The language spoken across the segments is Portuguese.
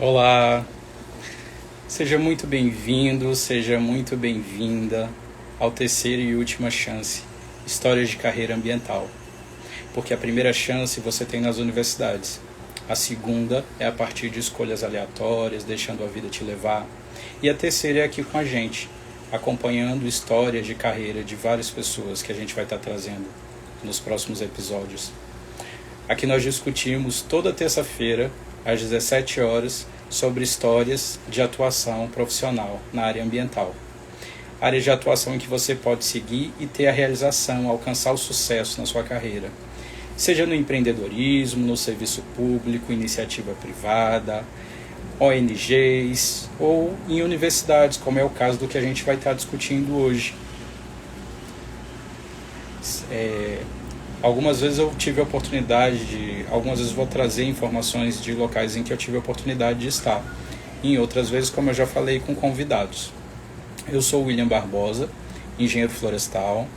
Olá, seja muito bem-vindo, seja muito bem-vinda ao terceiro e última chance, Histórias de Carreira Ambiental. Porque a primeira chance você tem nas universidades, a segunda é a partir de escolhas aleatórias, deixando a vida te levar, e a terceira é aqui com a gente, acompanhando histórias de carreira de várias pessoas que a gente vai estar trazendo nos próximos episódios. Aqui nós discutimos toda terça-feira, às 17 horas, sobre histórias de atuação profissional na área ambiental. Área de atuação em que você pode seguir e ter a realização, alcançar o sucesso na sua carreira. Seja no empreendedorismo, no serviço público, iniciativa privada, ONGs ou em universidades, como é o caso do que a gente vai estar discutindo hoje. Algumas vezes eu tive a oportunidade algumas vezes vou trazer informações de locais em que eu tive a oportunidade de estar. Em outras vezes, como eu já falei, com convidados. Eu sou William Barbosa, engenheiro florestal,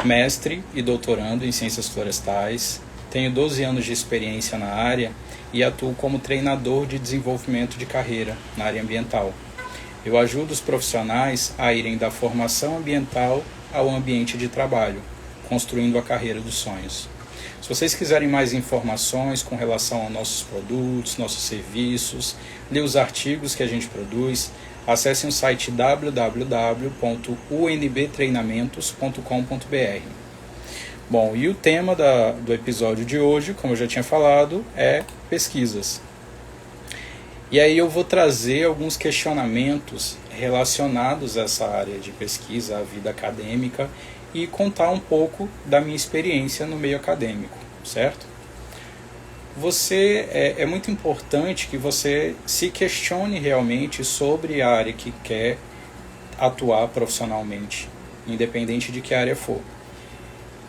mestre e doutorando em ciências florestais. Tenho 12 anos de experiência na área e atuo como treinador de desenvolvimento de carreira na área ambiental. Eu ajudo os profissionais a irem da formação ambiental ao ambiente de trabalho, construindo a carreira dos sonhos. Se vocês quiserem mais informações com relação aos nossos produtos, nossos serviços, ler os artigos que a gente produz, acessem o site www.unbtreinamentos.com.br. Bom, e o tema do episódio de hoje, como eu já tinha falado, é pesquisas. E aí eu vou trazer alguns questionamentos relacionados a essa área de pesquisa, a vida acadêmica, e contar um pouco da minha experiência no meio acadêmico, certo? É muito importante que você se questione realmente sobre a área que quer atuar profissionalmente, independente de que área for.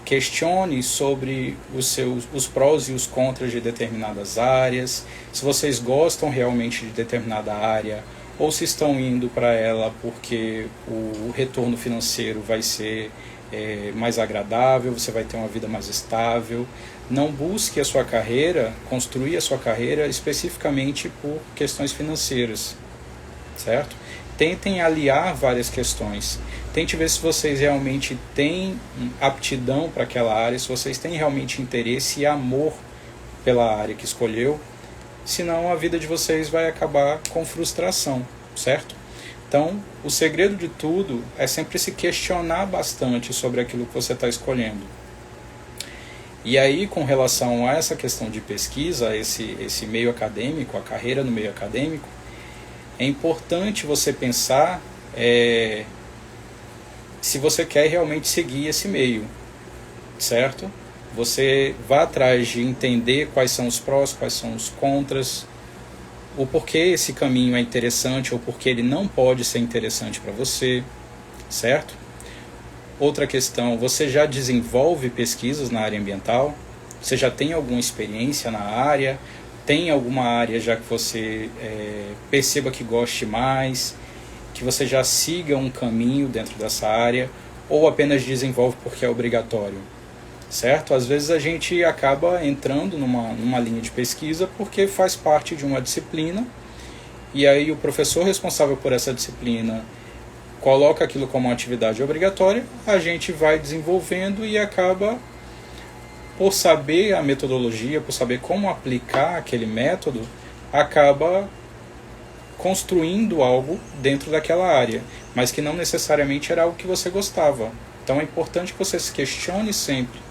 Questione sobre os prós e os contras de determinadas áreas, se vocês gostam realmente de determinada área, ou se estão indo para ela porque o retorno financeiro vai ser mais agradável, você vai ter uma vida mais estável. Não busque a sua carreira, construir a sua carreira especificamente por questões financeiras, certo? Tentem aliar várias questões. Tente ver se vocês realmente têm aptidão para aquela área, se vocês têm realmente interesse e amor pela área que escolheu, senão a vida de vocês vai acabar com frustração, certo? Então, o segredo de tudo é sempre se questionar bastante sobre aquilo que você está escolhendo. E aí, com relação a essa questão de pesquisa, esse meio acadêmico, a carreira no meio acadêmico, é importante você pensar se você quer realmente seguir esse meio, certo? Você vai atrás de entender quais são os prós, quais são os contras, o porquê esse caminho é interessante ou porquê ele não pode ser interessante para você, certo? Outra questão, você já desenvolve pesquisas na área ambiental? Você já tem alguma experiência na área? Tem alguma área já que você perceba que goste mais? Que você já siga um caminho dentro dessa área? Ou apenas desenvolve porque é obrigatório? Certo? Às vezes a gente acaba entrando numa linha de pesquisa porque faz parte de uma disciplina e aí o professor responsável por essa disciplina coloca aquilo como uma atividade obrigatória, a gente vai desenvolvendo e acaba, por saber a metodologia, por saber como aplicar aquele método, acaba construindo algo dentro daquela área, mas que não necessariamente era algo que você gostava. Então é importante que você se questione sempre,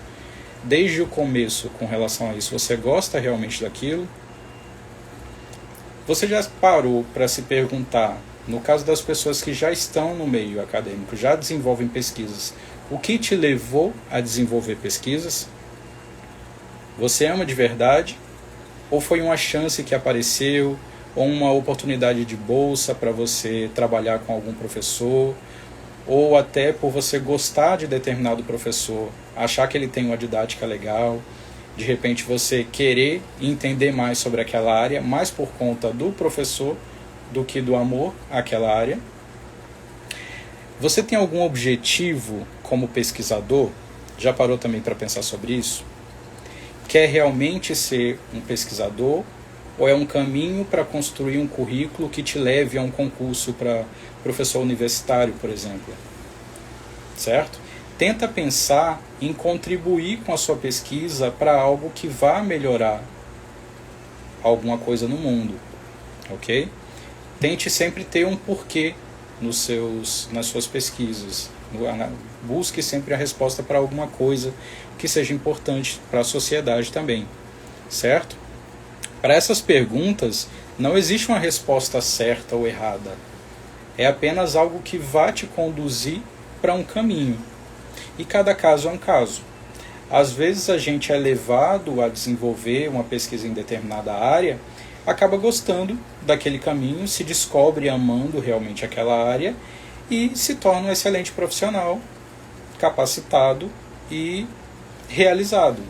desde o começo, com relação a isso. Você gosta realmente daquilo? Você já parou para se perguntar, no caso das pessoas que já estão no meio acadêmico, já desenvolvem pesquisas, o que te levou a desenvolver pesquisas? Você ama de verdade? Ou foi uma chance que apareceu, ou uma oportunidade de bolsa para você trabalhar com algum professor, ou até por você gostar de determinado professor, achar que ele tem uma didática legal, de repente você querer entender mais sobre aquela área, mais por conta do professor do que do amor àquela área. Você tem algum objetivo como pesquisador? Já parou também para pensar sobre isso? Quer realmente ser um pesquisador ou é um caminho para construir um currículo que te leve a um concurso para professor universitário, por exemplo? Certo? Tenta pensar em contribuir com a sua pesquisa para algo que vá melhorar alguma coisa no mundo, ok? Tente sempre ter um porquê nas suas pesquisas. Busque sempre a resposta para alguma coisa que seja importante para a sociedade também, certo? Para essas perguntas, não existe uma resposta certa ou errada. É apenas algo que vai te conduzir para um caminho. E cada caso é um caso. Às vezes a gente é levado a desenvolver uma pesquisa em determinada área, acaba gostando daquele caminho, se descobre amando realmente aquela área e se torna um excelente profissional, capacitado e realizado.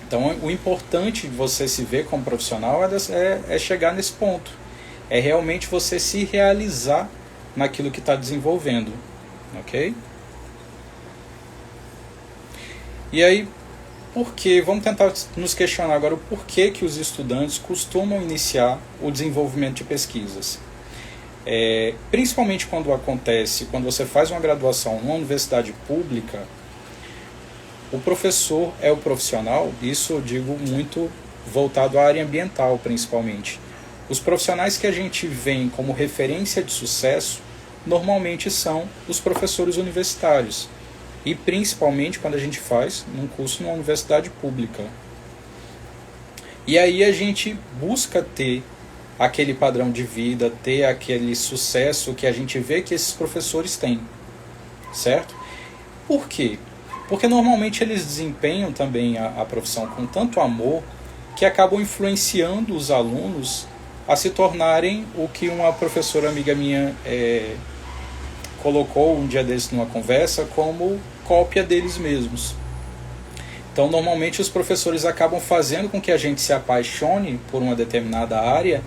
Então, o importante de você se ver como profissional é chegar nesse ponto. É realmente você se realizar naquilo que está desenvolvendo. Ok? E aí, vamos tentar nos questionar agora o porquê que os estudantes costumam iniciar o desenvolvimento de pesquisas. Principalmente quando você faz uma graduação numa universidade pública, o professor é o profissional, isso eu digo muito voltado à área ambiental principalmente. Os profissionais que a gente vê como referência de sucesso, normalmente são os professores universitários. E principalmente quando a gente faz num curso numa universidade pública. E aí a gente busca ter aquele padrão de vida, ter aquele sucesso que a gente vê que esses professores têm, certo? Por quê? Porque normalmente eles desempenham também a profissão com tanto amor que acabam influenciando os alunos a se tornarem o que uma professora amiga minha colocou um dia desses numa conversa como cópia deles mesmos. Então, normalmente os professores acabam fazendo com que a gente se apaixone por uma determinada área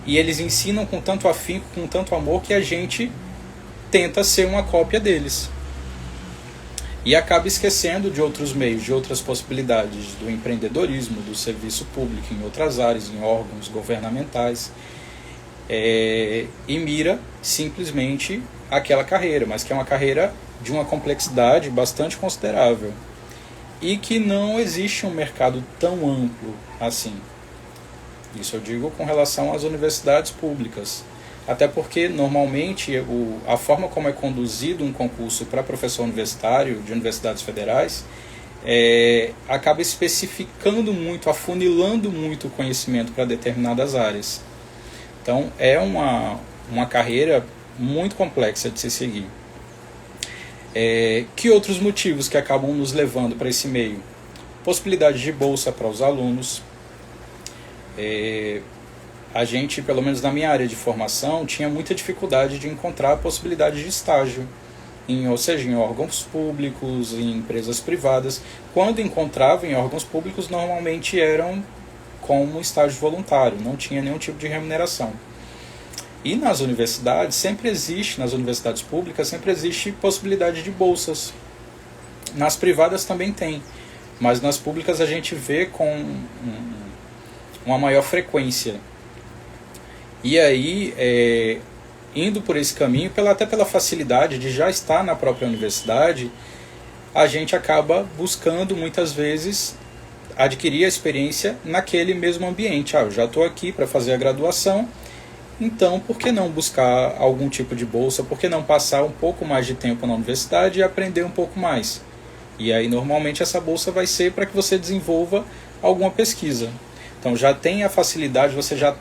e eles ensinam com tanto afinco, com tanto amor, que a gente tenta ser uma cópia deles. E acaba esquecendo de outros meios, de outras possibilidades, do empreendedorismo, do serviço público em outras áreas, em órgãos governamentais, e mira simplesmente aquela carreira, mas que é uma carreira de uma complexidade bastante considerável e que não existe um mercado tão amplo assim. Isso eu digo com relação às universidades públicas. Até porque, normalmente, a forma como é conduzido um concurso para professor universitário de universidades federais acaba especificando muito, afunilando muito o conhecimento para determinadas áreas. Então, é uma carreira muito complexa de se seguir. Que outros motivos que acabam nos levando para esse meio? Possibilidade de bolsa para os alunos. A gente, pelo menos na minha área de formação, tinha muita dificuldade de encontrar a possibilidade de estágio, ou seja, em órgãos públicos, em empresas privadas. Quando encontrava em órgãos públicos, normalmente eram como estágio voluntário, não tinha nenhum tipo de remuneração. E nas universidades, nas universidades públicas, sempre existe possibilidade de bolsas. Nas privadas também tem, mas nas públicas a gente vê com uma maior frequência. E aí, indo por esse caminho, até pela facilidade de já estar na própria universidade, a gente acaba buscando muitas vezes adquirir a experiência naquele mesmo ambiente. Eu já estou aqui para fazer a graduação, então por que não buscar algum tipo de bolsa? Por que não passar um pouco mais de tempo na universidade e aprender um pouco mais? E aí normalmente essa bolsa vai ser para que você desenvolva alguma pesquisa. Então já tem a facilidade, você já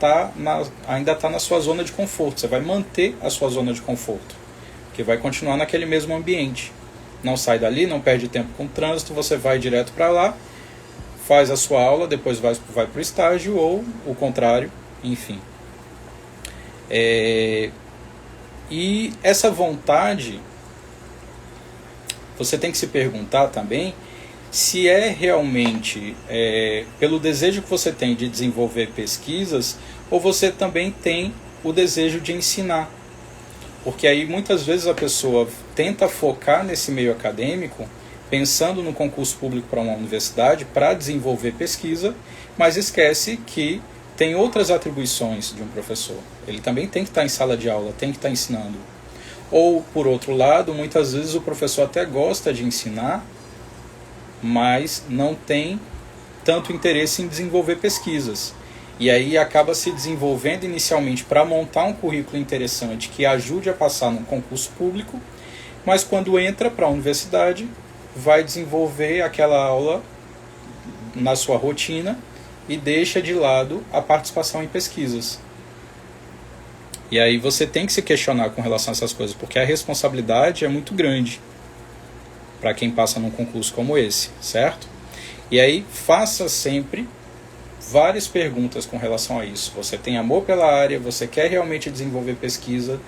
ainda está na sua zona de conforto, você vai manter a sua zona de conforto, que vai continuar naquele mesmo ambiente. Não sai dali, não perde tempo com o trânsito, você vai direto para lá, faz a sua aula, depois vai para o estágio ou o contrário, enfim. E essa vontade, você tem que se perguntar também se é realmente pelo desejo que você tem de desenvolver pesquisas ou você também tem o desejo de ensinar. Porque aí muitas vezes a pessoa tenta focar nesse meio acadêmico, pensando no concurso público para uma universidade, para desenvolver pesquisa, mas esquece que tem outras atribuições de um professor. Ele também tem que estar em sala de aula, tem que estar ensinando. Ou, por outro lado, muitas vezes o professor até gosta de ensinar, mas não tem tanto interesse em desenvolver pesquisas. E aí acaba se desenvolvendo inicialmente para montar um currículo interessante que ajude a passar num concurso público, mas quando entra para a universidade, vai desenvolver aquela aula na sua rotina e deixa de lado a participação em pesquisas. E aí você tem que se questionar com relação a essas coisas, porque a responsabilidade é muito grande para quem passa num concurso como esse, certo? E aí faça sempre várias perguntas com relação a isso. Você tem amor pela área, você quer realmente desenvolver pesquisa,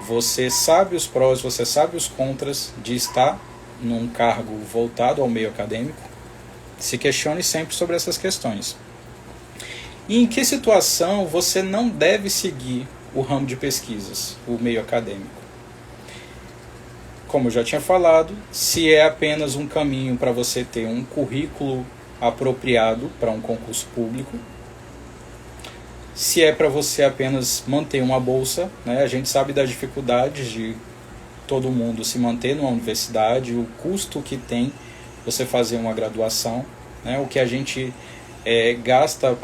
você sabe os prós, você sabe os contras de estar num cargo voltado ao meio acadêmico. Se questione sempre sobre essas questões. E em que situação você não deve seguir o ramo de pesquisas, o meio acadêmico? Como eu já tinha falado, se é apenas um caminho para você ter um currículo apropriado para um concurso público, se é para você apenas manter uma bolsa, né? A gente sabe das dificuldades de todo mundo se manter numa universidade, o custo que tem você fazer uma graduação, né? O que a gente gasta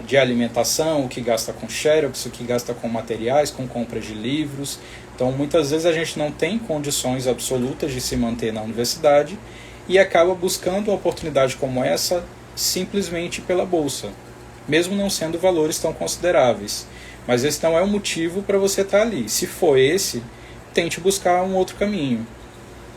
de alimentação, o que gasta com xerox, o que gasta com materiais, com compras de livros. Então, muitas vezes a gente não tem condições absolutas de se manter na universidade e acaba buscando uma oportunidade como essa simplesmente pela bolsa, mesmo não sendo valores tão consideráveis. Mas esse não é o motivo para você estar ali. Se for esse, tente buscar um outro caminho,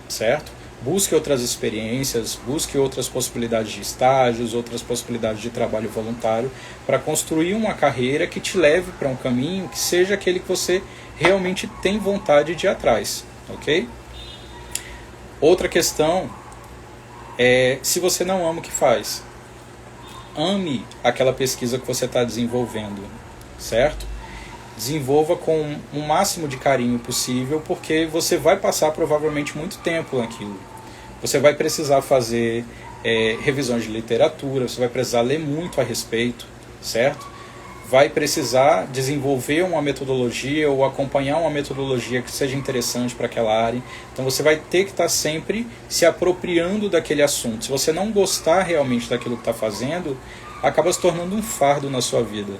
certo? Busque outras experiências, busque outras possibilidades de estágios, outras possibilidades de trabalho voluntário, para construir uma carreira que te leve para um caminho que seja aquele que você realmente tem vontade de ir atrás, ok? Outra questão é se você não ama o que faz. Ame aquela pesquisa que você está desenvolvendo, certo? Desenvolva com o máximo de carinho possível, porque você vai passar provavelmente muito tempo naquilo. Você vai precisar fazer revisões de literatura, você vai precisar ler muito a respeito, certo? Vai precisar desenvolver uma metodologia ou acompanhar uma metodologia que seja interessante para aquela área. Então você vai ter que estar sempre se apropriando daquele assunto. Se você não gostar realmente daquilo que está fazendo, acaba se tornando um fardo na sua vida.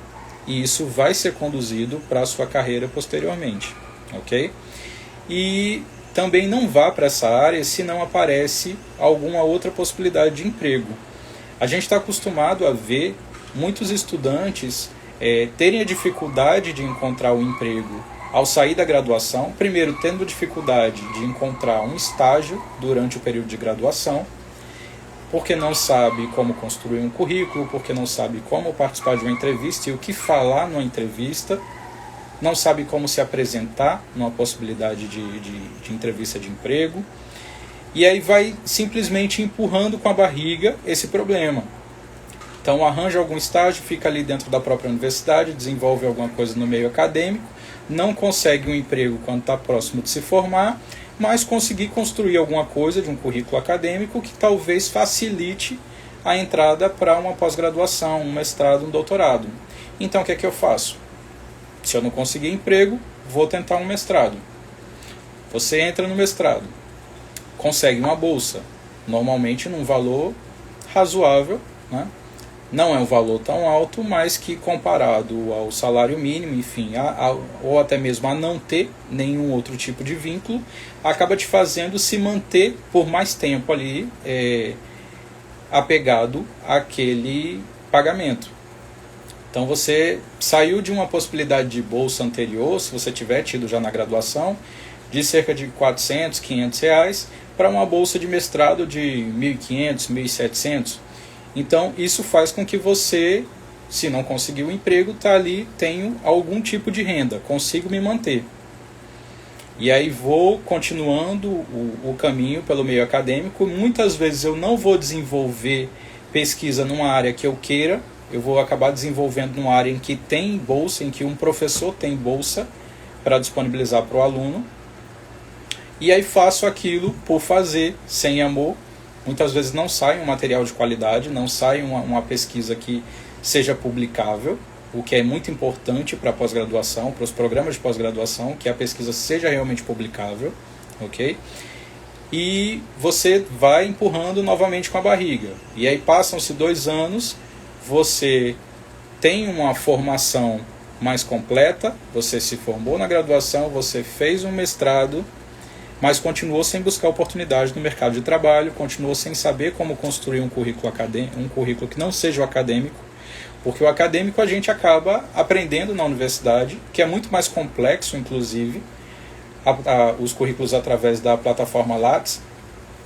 E isso vai ser conduzido para a sua carreira posteriormente, ok? E também não vá para essa área se não aparece alguma outra possibilidade de emprego. A gente está acostumado a ver muitos estudantes terem a dificuldade de encontrar o emprego ao sair da graduação, primeiro tendo dificuldade de encontrar um estágio durante o período de graduação, porque não sabe como construir um currículo, porque não sabe como participar de uma entrevista e o que falar numa entrevista, não sabe como se apresentar numa possibilidade de entrevista de emprego, e aí vai simplesmente empurrando com a barriga esse problema. Então arranja algum estágio, fica ali dentro da própria universidade, desenvolve alguma coisa no meio acadêmico, não consegue um emprego quando está próximo de se formar, mas conseguir construir alguma coisa de um currículo acadêmico que talvez facilite a entrada para uma pós-graduação, um mestrado, um doutorado. Então o que é que eu faço? Se eu não conseguir emprego, vou tentar um mestrado. Você entra no mestrado, consegue uma bolsa, normalmente num valor razoável, né? Não é um valor tão alto, mas que comparado ao salário mínimo, enfim, ou até mesmo a não ter nenhum outro tipo de vínculo, acaba te fazendo se manter por mais tempo ali apegado àquele pagamento. Então você saiu de uma possibilidade de bolsa anterior, se você tiver tido já na graduação, de cerca de R$400, R$500, para uma bolsa de mestrado de R$1.500, R$1.700. Então isso faz com que você, se não conseguir um emprego, tá ali, tenho algum tipo de renda, consigo me manter. E aí vou continuando o caminho pelo meio acadêmico. Muitas vezes eu não vou desenvolver pesquisa numa área que eu queira, eu vou acabar desenvolvendo numa área em que tem bolsa, em que um professor tem bolsa para disponibilizar para o aluno. E aí faço aquilo por fazer, sem amor. Muitas vezes não sai um material de qualidade, não sai uma pesquisa que seja publicável, o que é muito importante para a pós-graduação, para os programas de pós-graduação, que a pesquisa seja realmente publicável, ok? E você vai empurrando novamente com a barriga. E aí passam-se 2 anos, você tem uma formação mais completa, você se formou na graduação, você fez um mestrado, mas continuou sem buscar oportunidade no mercado de trabalho, continuou sem saber como construir um currículo acadêmico, um currículo que não seja o acadêmico, porque o acadêmico a gente acaba aprendendo na universidade, que é muito mais complexo, inclusive, os currículos através da plataforma Lattes,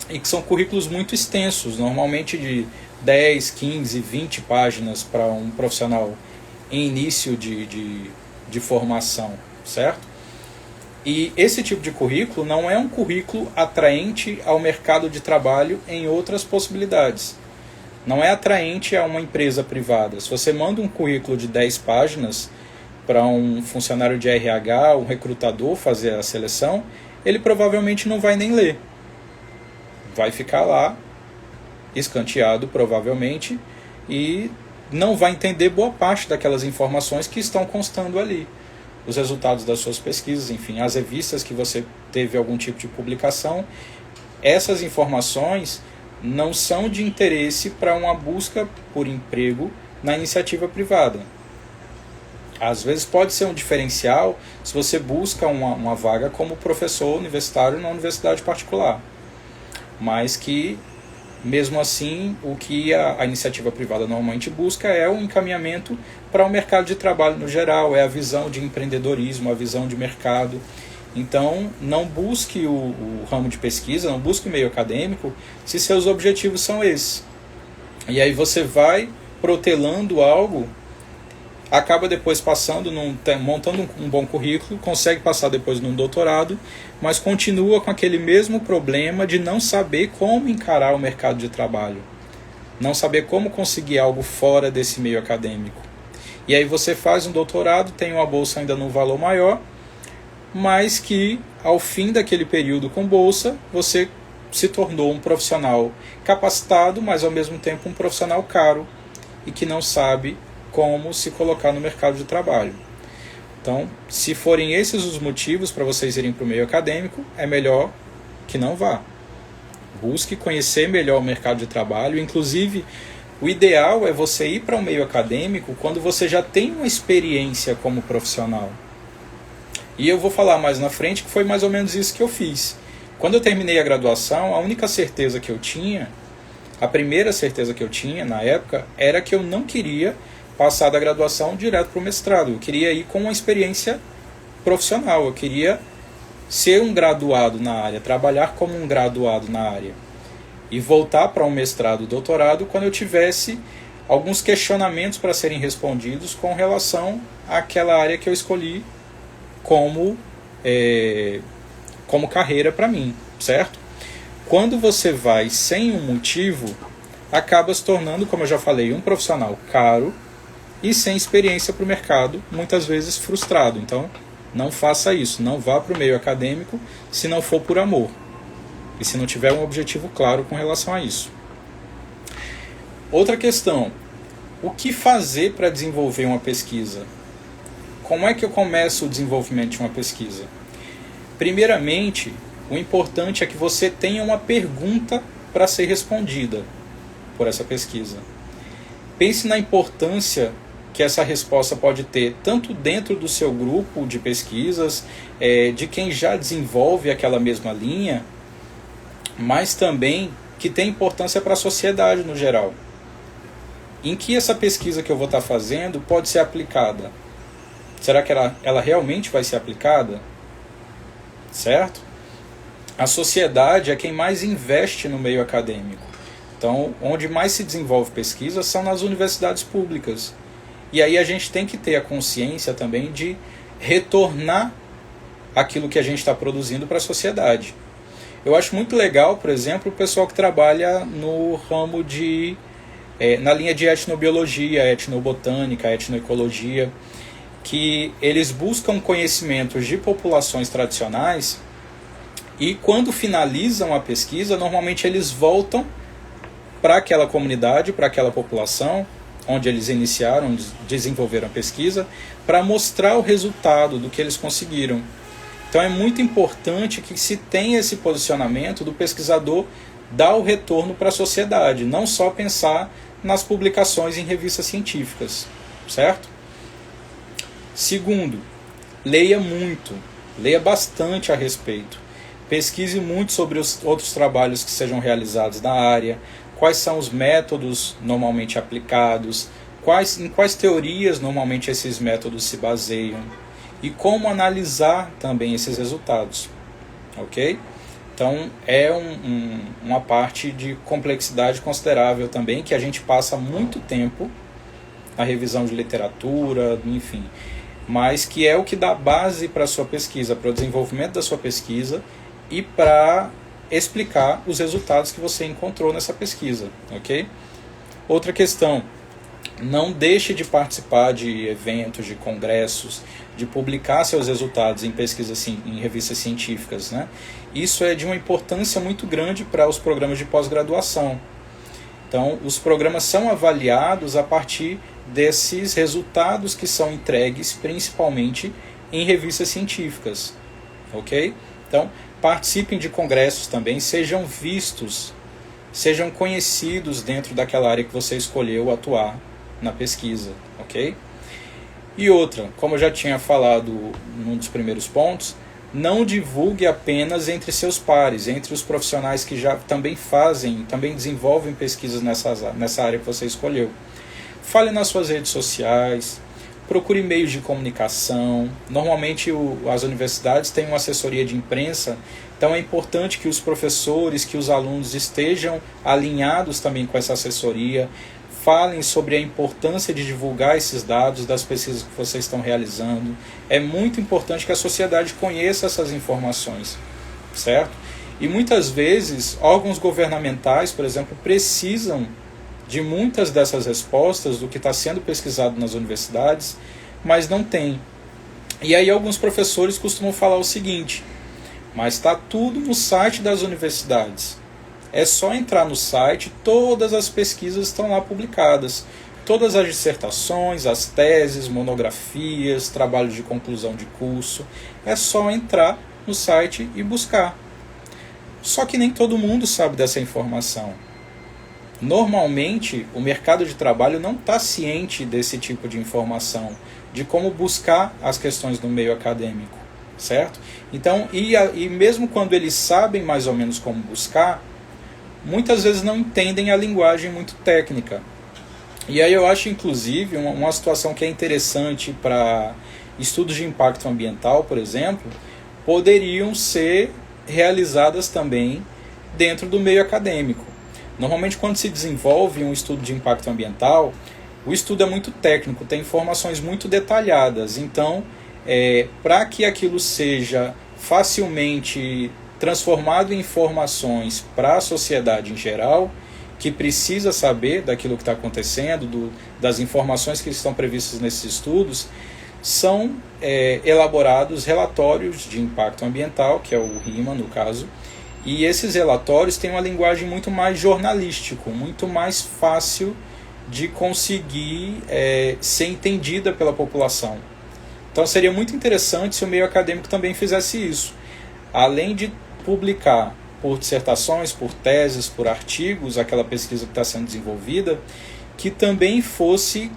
e que são currículos muito extensos, normalmente de 10, 15, 20 páginas para um profissional em início de formação, certo? E esse tipo de currículo não é um currículo atraente ao mercado de trabalho em outras possibilidades. Não é atraente a uma empresa privada. Se você manda um currículo de 10 páginas para um funcionário de RH, um recrutador fazer a seleção, ele provavelmente não vai nem ler. Vai ficar lá, escanteado provavelmente, e não vai entender boa parte daquelas informações que estão constando ali. Os resultados das suas pesquisas, enfim, as revistas que você teve algum tipo de publicação, essas informações não são de interesse para uma busca por emprego na iniciativa privada. Às vezes pode ser um diferencial se você busca uma vaga como professor universitário na universidade particular, mas que, mesmo assim, o que a iniciativa privada normalmente busca é o encaminhamento para o mercado de trabalho no geral, é a visão de empreendedorismo, a visão de mercado. Então, não busque o ramo de pesquisa, não busque o meio acadêmico, se seus objetivos são esses. E aí você vai protelando algo, acaba depois passando, montando um bom currículo, consegue passar depois num doutorado, mas continua com aquele mesmo problema de não saber como encarar o mercado de trabalho, não saber como conseguir algo fora desse meio acadêmico. E aí você faz um doutorado, tem uma bolsa ainda num valor maior, mas que ao fim daquele período com bolsa, você se tornou um profissional capacitado, mas ao mesmo tempo um profissional caro e que não sabe como se colocar no mercado de trabalho. Então, se forem esses os motivos para vocês irem para o meio acadêmico, é melhor que não vá. Busque conhecer melhor o mercado de trabalho. Inclusive, o ideal é você ir para o meio acadêmico quando você já tem uma experiência como profissional. E eu vou falar mais na frente que foi mais ou menos isso que eu fiz. Quando eu terminei a graduação, a única certeza que eu tinha, a primeira certeza que eu tinha na época, era que eu não queria passar da graduação direto para o mestrado. Eu queria ir com uma experiência profissional. Eu queria ser um graduado na área, trabalhar como um graduado na área. E voltar para um mestrado, doutorado, quando eu tivesse alguns questionamentos para serem respondidos com relação àquela área que eu escolhi como carreira para mim, certo? Quando você vai sem um motivo, acaba se tornando, como eu já falei, um profissional caro e sem experiência para o mercado, muitas vezes frustrado. Então, não faça isso, não vá para o meio acadêmico se não for por amor e se não tiver um objetivo claro com relação a isso. Outra questão, o que fazer para desenvolver uma pesquisa? Como é que eu começo o desenvolvimento de uma pesquisa? Primeiramente, o importante é que você tenha uma pergunta para ser respondida por essa pesquisa. Pense na importância que essa resposta pode ter, tanto dentro do seu grupo de pesquisas, de quem já desenvolve aquela mesma linha, mas também que tem importância para a sociedade no geral. Em que essa pesquisa que eu vou estar fazendo pode ser aplicada? Será que ela realmente vai ser aplicada? Certo? A sociedade é quem mais investe no meio acadêmico. Então, onde mais se desenvolve pesquisa são nas universidades públicas. E aí a gente tem que ter a consciência também de retornar aquilo que a gente está produzindo para a sociedade. Eu acho muito legal, por exemplo, o pessoal que trabalha no ramo na linha de etnobiologia, etnobotânica, etnoecologia, que eles buscam conhecimentos de populações tradicionais e quando finalizam a pesquisa, normalmente eles voltam para aquela comunidade, para aquela população onde eles iniciaram, desenvolveram a pesquisa, para mostrar o resultado do que eles conseguiram. Então é muito importante que se tenha esse posicionamento do pesquisador dar o retorno para a sociedade, não só pensar nas publicações em revistas científicas, certo? Segundo, leia muito, leia bastante a respeito. Pesquise muito sobre os outros trabalhos que sejam realizados na área, quais são os métodos normalmente aplicados, em quais teorias normalmente esses métodos se baseiam e como analisar também esses resultados, ok? Então é uma parte de complexidade considerável também, que a gente passa muito tempo na revisão de literatura, enfim, mas que é o que dá base para a sua pesquisa, para o desenvolvimento da sua pesquisa e para explicar os resultados que você encontrou nessa pesquisa, ok? Outra questão, não deixe de participar de eventos, de congressos, de publicar seus resultados em pesquisas, em revistas científicas, né? Isso é de uma importância muito grande para os programas de pós-graduação. Então, os programas são avaliados a partir desses resultados que são entregues principalmente em revistas científicas, ok? Então, participem de congressos também, sejam vistos, sejam conhecidos dentro daquela área que você escolheu atuar na pesquisa, ok? E outra, como eu já tinha falado num dos primeiros pontos, não divulgue apenas entre seus pares, entre os profissionais que já também também desenvolvem pesquisas nessa área que você escolheu. Fale nas suas redes sociais, procure meios de comunicação. Normalmente as universidades têm uma assessoria de imprensa, então é importante que os professores, que os alunos estejam alinhados também com essa assessoria. Falem sobre a importância de divulgar esses dados das pesquisas que vocês estão realizando. É muito importante que a sociedade conheça essas informações, certo? E muitas vezes, órgãos governamentais, por exemplo, precisam de muitas dessas respostas do que está sendo pesquisado nas universidades, mas não tem. E aí alguns professores costumam falar o seguinte: mas está tudo no site das universidades. É só entrar no site, todas as pesquisas estão lá publicadas. Todas as dissertações, as teses, monografias, trabalhos de conclusão de curso. É só entrar no site e buscar. Só que nem todo mundo sabe dessa informação. Normalmente, o mercado de trabalho não está ciente desse tipo de informação, de como buscar as questões no meio acadêmico, certo? Então, e mesmo quando eles sabem mais ou menos como buscar, muitas vezes não entendem a linguagem muito técnica. E aí eu acho, inclusive, uma situação que é interessante para estudos de impacto ambiental, por exemplo, poderiam ser realizadas também dentro do meio acadêmico. Normalmente, quando se desenvolve um estudo de impacto ambiental, o estudo é muito técnico, tem informações muito detalhadas. Então, para que aquilo seja facilmente transformado em informações para a sociedade em geral, que precisa saber daquilo que está acontecendo, das informações que estão previstas nesses estudos, são elaborados relatórios de impacto ambiental, que é o RIMA no caso, e esses relatórios têm uma linguagem muito mais jornalística, muito mais fácil de conseguir ser entendida pela população. Então seria muito interessante se o meio acadêmico também fizesse isso. Além de publicar por dissertações, por teses, por artigos, aquela pesquisa que está sendo desenvolvida, que também fosse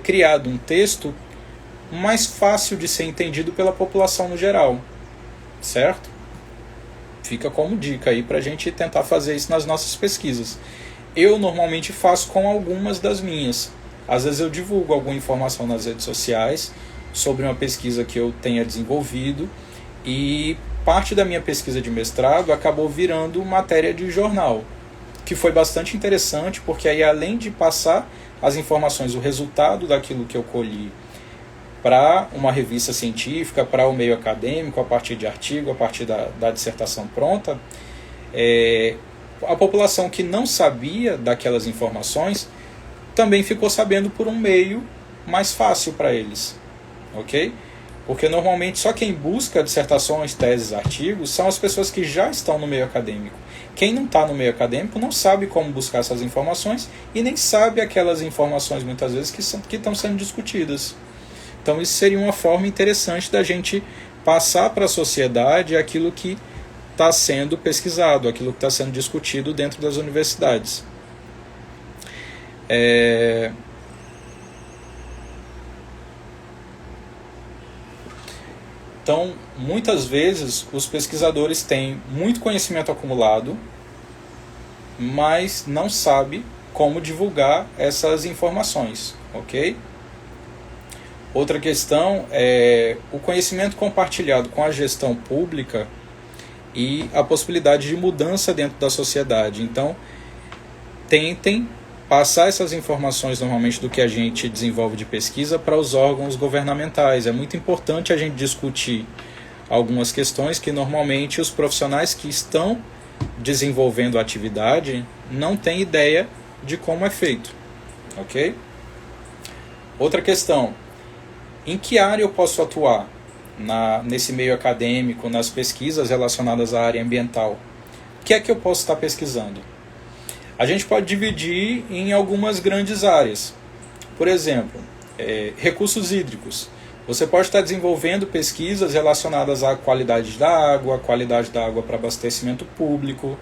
criado um texto mais fácil de ser entendido pela população no geral, certo? Fica como dica aí para a gente tentar fazer isso nas nossas pesquisas. Eu normalmente faço com algumas das minhas. Às vezes eu divulgo alguma informação nas redes sociais sobre uma pesquisa que eu tenha desenvolvido, e parte da minha pesquisa de mestrado acabou virando matéria de jornal, que foi bastante interessante, porque aí, além de passar as informações, o resultado daquilo que eu colhi para uma revista científica, para o meio acadêmico, a partir de artigo, a partir da dissertação pronta, a população que não sabia daquelas informações também ficou sabendo por um meio mais fácil para eles, ok? Porque normalmente só quem busca dissertações, teses, artigos são as pessoas que já estão no meio acadêmico. quem não está no meio acadêmico não sabe como buscar essas informações e nem sabe aquelas informações, muitas vezes, que estão sendo discutidas. Então, isso seria uma forma interessante da gente passar para a sociedade aquilo que está sendo pesquisado, aquilo que está sendo discutido dentro das universidades. Então, muitas vezes, os pesquisadores têm muito conhecimento acumulado, mas não sabem como divulgar essas informações, ok? Outra questão é o conhecimento compartilhado com a gestão pública e a possibilidade de mudança dentro da sociedade. Então, tentem passar essas informações normalmente do que a gente desenvolve de pesquisa para os órgãos governamentais. É muito importante a gente discutir algumas questões que normalmente os profissionais que estão desenvolvendo a atividade não têm ideia de como é feito, ok? Outra questão, em que área eu posso atuar nesse meio acadêmico, nas pesquisas relacionadas à área ambiental? O que é que eu posso estar pesquisando? A gente pode dividir em algumas grandes áreas. Por exemplo, recursos hídricos. Você pode estar desenvolvendo pesquisas relacionadas à qualidade da água para abastecimento público,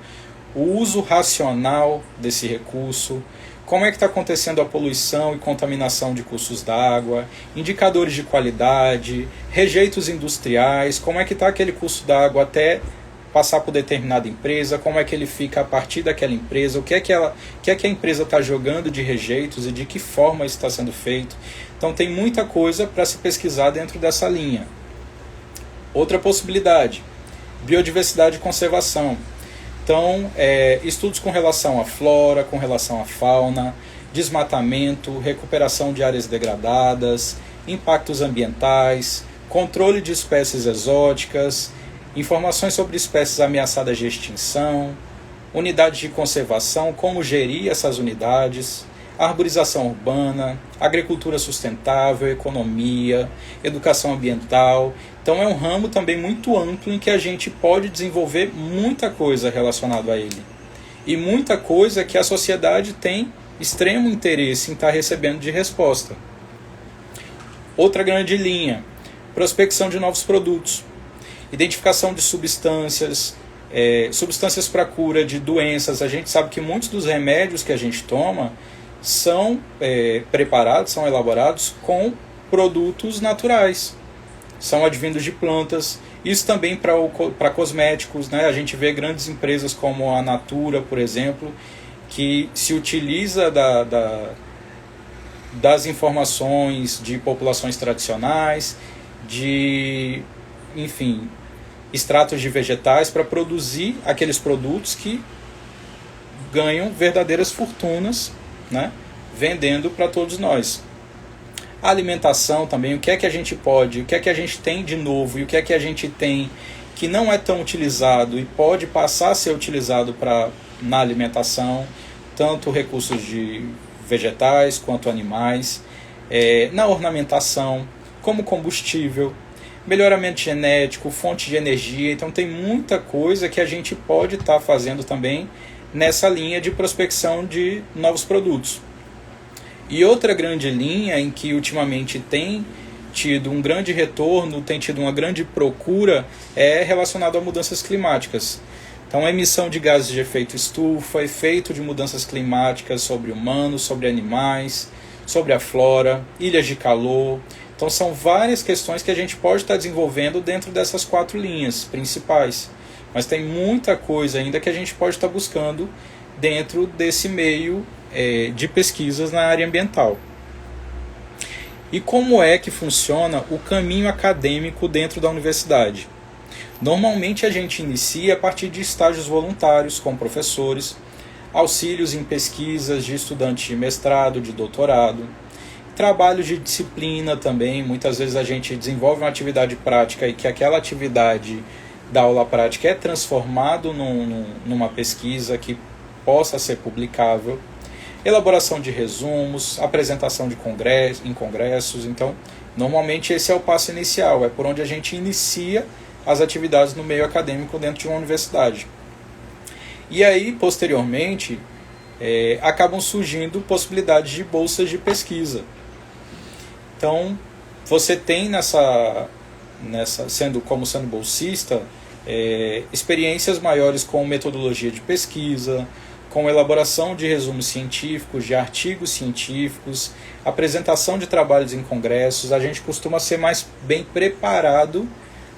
o uso racional desse recurso, como é que está acontecendo a poluição e contaminação de cursos d'água, indicadores de qualidade, rejeitos industriais, como é que está aquele curso d'água até passar por determinada empresa, como é que ele fica a partir daquela empresa, o que é que a empresa está jogando de rejeitos e de que forma isso está sendo feito. Então tem muita coisa para se pesquisar dentro dessa linha. Outra possibilidade, biodiversidade e conservação. Então, estudos com relação à flora, com relação à fauna, desmatamento, recuperação de áreas degradadas, impactos ambientais, controle de espécies exóticas, informações sobre espécies ameaçadas de extinção, unidades de conservação, como gerir essas unidades, arborização urbana, agricultura sustentável, economia, educação ambiental. Então é um ramo também muito amplo em que a gente pode desenvolver muita coisa relacionada a ele. E muita coisa que a sociedade tem extremo interesse em estar recebendo de resposta. Outra grande linha, prospecção de novos produtos. Identificação de substâncias, substâncias para cura de doenças. A gente sabe que muitos dos remédios que a gente toma são preparados, são elaborados com produtos naturais. São advindos de plantas. Isso também para cosméticos, né? A gente vê grandes empresas como a Natura, por exemplo, que se utiliza das informações de populações tradicionais, enfim, extratos de vegetais para produzir aqueles produtos que ganham verdadeiras fortunas, né, vendendo para todos nós. A alimentação também, o que é que a gente pode, o que é que a gente tem de novo e o que é que a gente tem que não é tão utilizado e pode passar a ser utilizado na alimentação, tanto recursos de vegetais quanto animais, na ornamentação, como combustível, melhoramento genético, fonte de energia. Então tem muita coisa que a gente pode estar fazendo também nessa linha de prospecção de novos produtos. E outra grande linha em que ultimamente tem tido um grande retorno, tem tido uma grande procura, é relacionado a mudanças climáticas. Então a emissão de gases de efeito estufa, efeito de mudanças climáticas sobre humanos, sobre animais, sobre a flora, ilhas de calor. Então são várias questões que a gente pode estar desenvolvendo dentro dessas 4 linhas principais. Mas tem muita coisa ainda que a gente pode estar buscando dentro desse meio de pesquisas na área ambiental. E como é que funciona o caminho acadêmico dentro da universidade? Normalmente a gente inicia a partir de estágios voluntários com professores, auxílios em pesquisas de estudantes de mestrado, de doutorado, trabalhos de disciplina também. Muitas vezes a gente desenvolve uma atividade prática e que aquela atividade da aula prática é transformado numa pesquisa que possa ser publicável. Elaboração de resumos, apresentação em congressos. Então, normalmente esse é o passo inicial, é por onde a gente inicia as atividades no meio acadêmico dentro de uma universidade. E aí, posteriormente, acabam surgindo possibilidades de bolsas de pesquisa. Então, você tem sendo bolsista, experiências maiores com metodologia de pesquisa, com elaboração de resumos científicos, de artigos científicos, apresentação de trabalhos em congressos. A gente costuma ser mais bem preparado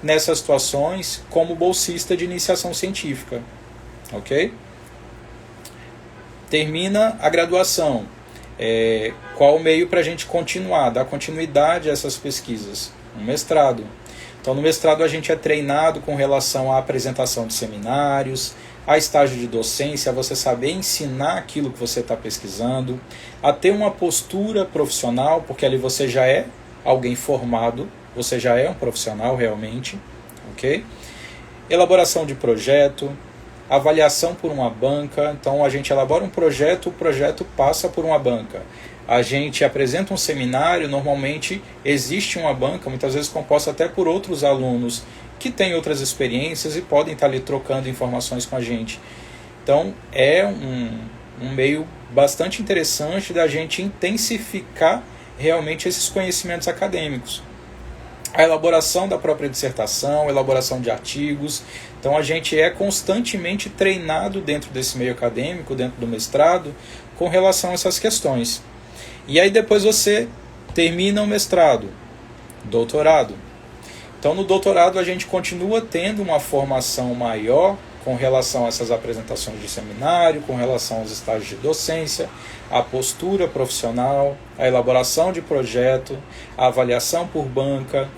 nessas situações como bolsista de iniciação científica. Ok? Termina a graduação. Qual o meio para a gente continuar, dar continuidade a essas pesquisas? Um mestrado. Então, no mestrado, a gente é treinado com relação à apresentação de seminários, a estágio de docência, a você saber ensinar aquilo que você está pesquisando, a ter uma postura profissional, porque ali você já é alguém formado, você já é um profissional realmente, ok? Elaboração de projeto, avaliação por uma banca. Então, a gente elabora um projeto, o projeto passa por uma banca. A gente apresenta um seminário, normalmente existe uma banca, muitas vezes composta até por outros alunos que têm outras experiências e podem estar ali trocando informações com a gente. Então, é um meio bastante interessante da gente intensificar realmente esses conhecimentos acadêmicos. A elaboração da própria dissertação, elaboração de artigos. Então, a gente é constantemente treinado dentro desse meio acadêmico, dentro do mestrado, com relação a essas questões. E aí depois você termina o mestrado, doutorado. Então, no doutorado, a gente continua tendo uma formação maior com relação a essas apresentações de seminário, com relação aos estágios de docência, a postura profissional, a elaboração de projeto, a avaliação por banca,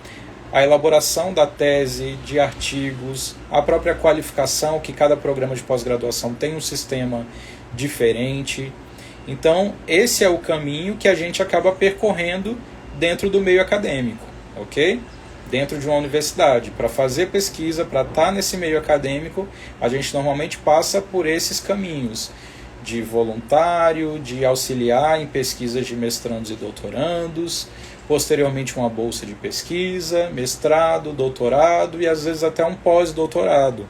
a elaboração da tese, de artigos, a própria qualificação, que cada programa de pós-graduação tem um sistema diferente. Então, esse é o caminho que a gente acaba percorrendo dentro do meio acadêmico, ok? Dentro de uma universidade. Para fazer pesquisa, para estar nesse meio acadêmico, a gente normalmente passa por esses caminhos de voluntário, de auxiliar em pesquisas de mestrandos e doutorandos, posteriormente uma bolsa de pesquisa, mestrado, doutorado e às vezes até um pós-doutorado,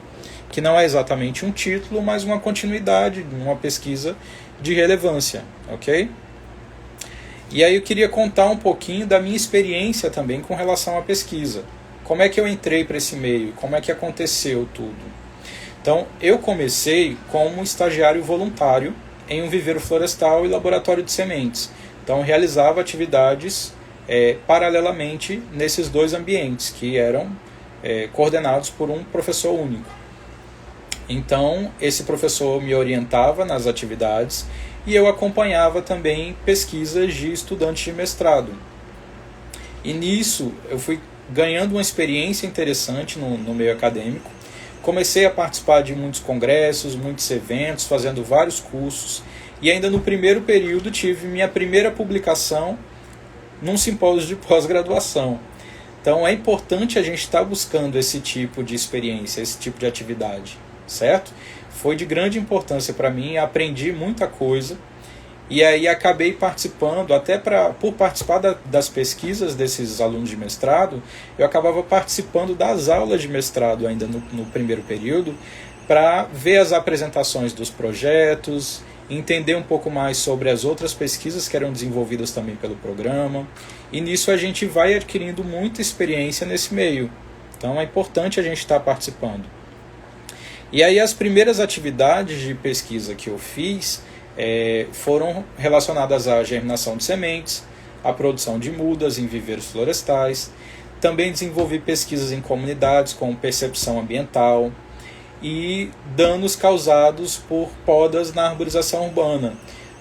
que não é exatamente um título, mas uma continuidade de uma pesquisa de relevância, ok? E aí eu queria contar um pouquinho da minha experiência também com relação à pesquisa. Como é que eu entrei para esse meio? Como é que aconteceu tudo? Então, eu comecei como estagiário voluntário em um viveiro florestal e laboratório de sementes. Então, eu realizava atividades paralelamente nesses dois ambientes, que eram coordenados por um professor único. Então, esse professor me orientava nas atividades e eu acompanhava também pesquisas de estudantes de mestrado. E nisso, eu fui ganhando uma experiência interessante no meio acadêmico. Comecei a participar de muitos congressos, muitos eventos, fazendo vários cursos. E ainda no primeiro período tive minha primeira publicação num simpósio de pós-graduação. Então é importante a gente estar buscando esse tipo de experiência, esse tipo de atividade, certo? Foi de grande importância para mim, aprendi muita coisa. E aí acabei participando, até por participar das pesquisas desses alunos de mestrado, eu acabava participando das aulas de mestrado ainda no primeiro período, para ver as apresentações dos projetos, entender um pouco mais sobre as outras pesquisas que eram desenvolvidas também pelo programa. E nisso a gente vai adquirindo muita experiência nesse meio. Então é importante a gente estar participando. E aí as primeiras atividades de pesquisa que eu fiz foram relacionadas à germinação de sementes, à produção de mudas em viveiros florestais. Também desenvolvi pesquisas em comunidades com percepção ambiental e danos causados por podas na arborização urbana.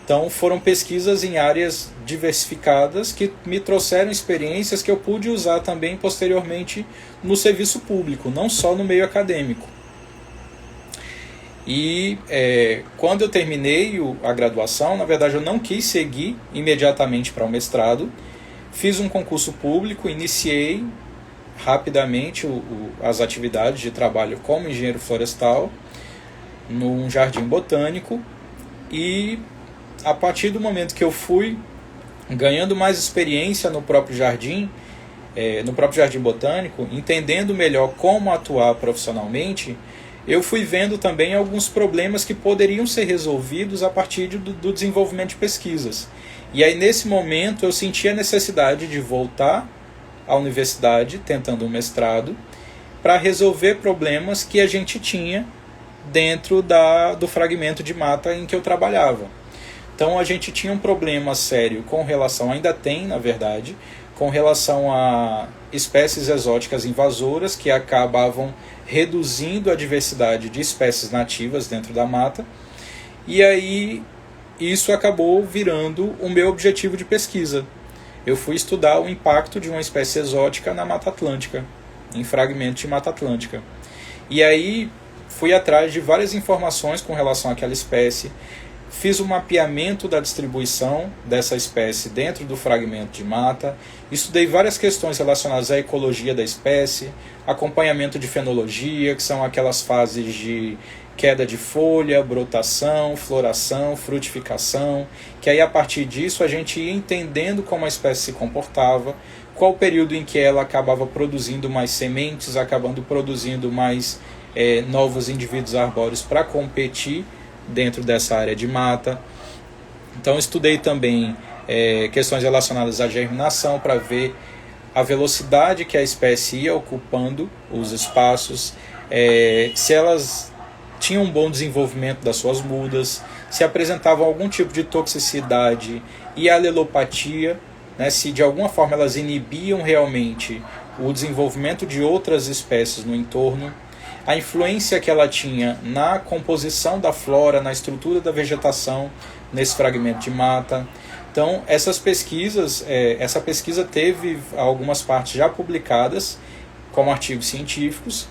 Então foram pesquisas em áreas diversificadas que me trouxeram experiências que eu pude usar também posteriormente no serviço público, não só no meio acadêmico. E quando eu terminei a graduação, na verdade eu não quis seguir imediatamente para o mestrado, fiz um concurso público, iniciei rapidamente as atividades de trabalho como engenheiro florestal num jardim botânico, e a partir do momento que eu fui ganhando mais experiência no próprio jardim botânico, entendendo melhor como atuar profissionalmente, eu fui vendo também alguns problemas que poderiam ser resolvidos a partir do desenvolvimento de pesquisas. E aí, nesse momento, eu senti a necessidade de voltar à universidade, tentando um mestrado, para resolver problemas que a gente tinha dentro do fragmento de mata em que eu trabalhava. Então, a gente tinha um problema sério com relação, ainda tem, na verdade, com relação a espécies exóticas invasoras que acabavam reduzindo a diversidade de espécies nativas dentro da mata. E aí isso acabou virando o meu objetivo de pesquisa. Eu fui estudar o impacto de uma espécie exótica na Mata Atlântica, em fragmentos de Mata Atlântica. E aí fui atrás de várias informações com relação àquela espécie, fiz um mapeamento da distribuição dessa espécie dentro do fragmento de mata, estudei várias questões relacionadas à ecologia da espécie, acompanhamento de fenologia, que são aquelas fases de queda de folha, brotação, floração, frutificação, que aí a partir disso a gente ia entendendo como a espécie se comportava, qual o período em que ela acabava produzindo mais sementes, acabando produzindo mais novos indivíduos arbóreos para competir dentro dessa área de mata. Então estudei também questões relacionadas à germinação para ver a velocidade que a espécie ia ocupando os espaços, se elas tinham um bom desenvolvimento das suas mudas, se apresentavam algum tipo de toxicidade e alelopatia, né, se de alguma forma elas inibiam realmente o desenvolvimento de outras espécies no entorno, a influência que ela tinha na composição da flora, na estrutura da vegetação nesse fragmento de mata. Então, essa pesquisa teve algumas partes já publicadas como artigos científicos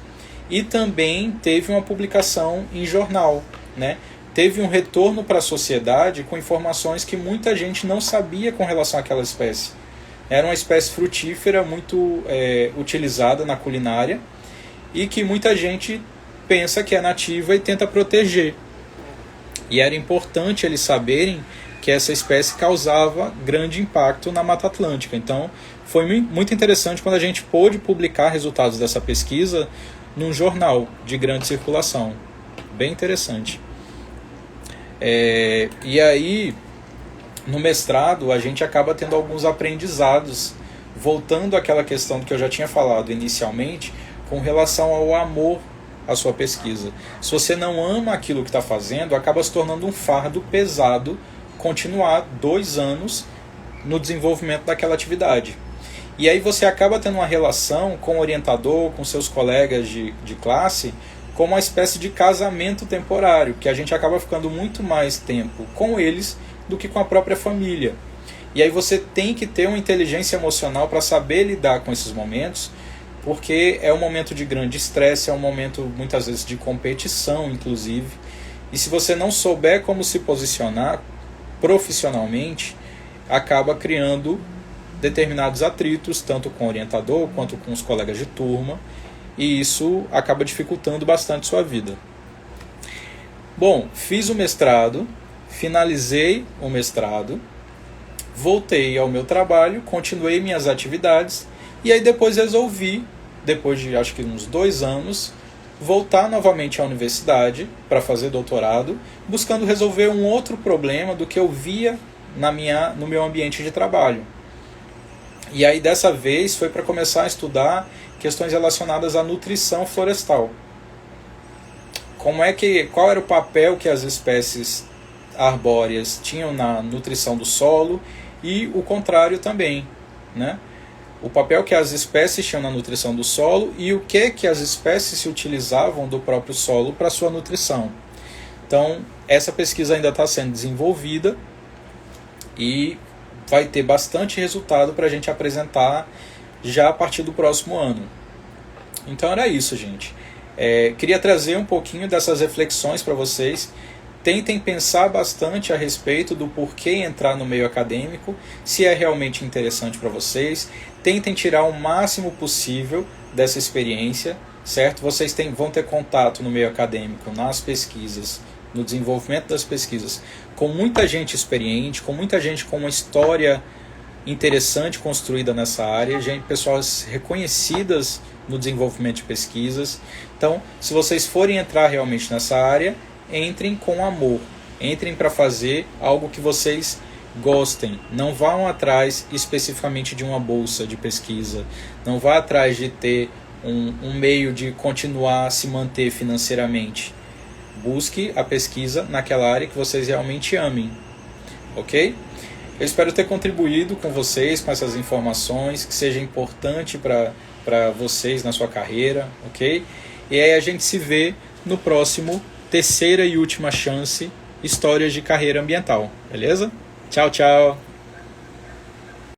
e também teve uma publicação em jornal, né? Teve um retorno para a sociedade com informações que muita gente não sabia com relação àquela espécie. Era uma espécie frutífera muito utilizada na culinária e que muita gente pensa que é nativa e tenta proteger. E era importante eles saberem que essa espécie causava grande impacto na Mata Atlântica. Então, foi muito interessante quando a gente pôde publicar resultados dessa pesquisa num jornal de grande circulação. Bem interessante. E aí, no mestrado, a gente acaba tendo alguns aprendizados, voltando àquela questão que eu já tinha falado inicialmente, com relação ao amor à sua pesquisa. Se você não ama aquilo que está fazendo, acaba se tornando um fardo pesado continuar 2 anos no desenvolvimento daquela atividade. E aí você acaba tendo uma relação com o orientador, com seus colegas de classe, como uma espécie de casamento temporário, que a gente acaba ficando muito mais tempo com eles do que com a própria família. E aí você tem que ter uma inteligência emocional para saber lidar com esses momentos, porque é um momento de grande estresse, é um momento muitas vezes de competição, inclusive. E se você não souber como se posicionar profissionalmente, acaba criando determinados atritos, tanto com o orientador quanto com os colegas de turma, e isso acaba dificultando bastante sua vida. Bom, fiz o mestrado, finalizei o mestrado, voltei ao meu trabalho, continuei minhas atividades, e aí depois resolvi, depois de acho que uns 2 anos, voltar novamente à universidade para fazer doutorado, buscando resolver um outro problema do que eu via no meu ambiente de trabalho. E aí dessa vez foi para começar a estudar questões relacionadas à nutrição florestal. Qual era o papel que as espécies arbóreas tinham na nutrição do solo e o contrário também, né? O papel que as espécies tinham na nutrição do solo e o que as espécies se utilizavam do próprio solo para sua nutrição. Então, essa pesquisa ainda está sendo desenvolvida e vai ter bastante resultado para a gente apresentar já a partir do próximo ano. Então era isso, gente. Queria trazer um pouquinho dessas reflexões para vocês. Tentem pensar bastante a respeito do porquê entrar no meio acadêmico, se é realmente interessante para vocês. Tentem tirar o máximo possível dessa experiência, certo? Vocês vão ter contato no meio acadêmico, nas pesquisas, no desenvolvimento das pesquisas, com muita gente experiente, com muita gente com uma história interessante construída nessa área, pessoas reconhecidas no desenvolvimento de pesquisas. Então, se vocês forem entrar realmente nessa área, entrem com amor, entrem para fazer algo que vocês gostem, não vão atrás especificamente de uma bolsa de pesquisa, não vá atrás de ter um meio de continuar a se manter financeiramente. Busque a pesquisa naquela área que vocês realmente amem, ok? Eu espero ter contribuído com vocês com essas informações, que seja importante para vocês na sua carreira, ok? E aí a gente se vê no próximo Terceira e Última Chance, Histórias de Carreira Ambiental, beleza? Tchau, tchau!